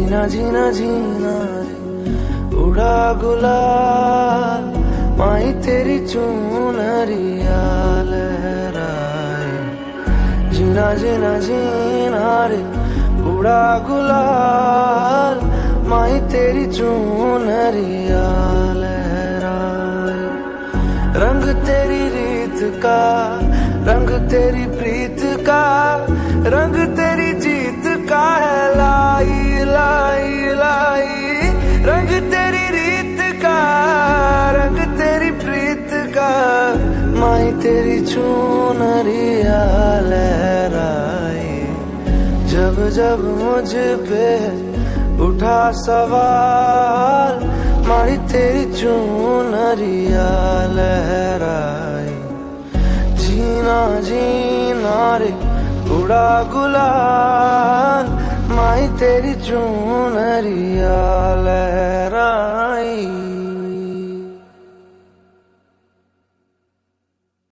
जीना जीना जीना रे उड़ा गुलाल, माही तेरी चूनरिया लहराए। जीना जीना जीना रे उड़ा गुलाल, माही तेरी चूनरिया लहराए। रंग तेरी रीत का, रंग तेरी प्रीत का, रंग तेरी जीत का है लाई लाई लाई। रंग तेरी रीत का, रंग तेरी प्रीत का, माही तेरी चूनरिया लहराए। जब जब मुझ पे उठा सवाल, माही तेरी चूनरिया लहराए। जीना जीना रे उड़ा गुलाल, माही तेरी चूनरिया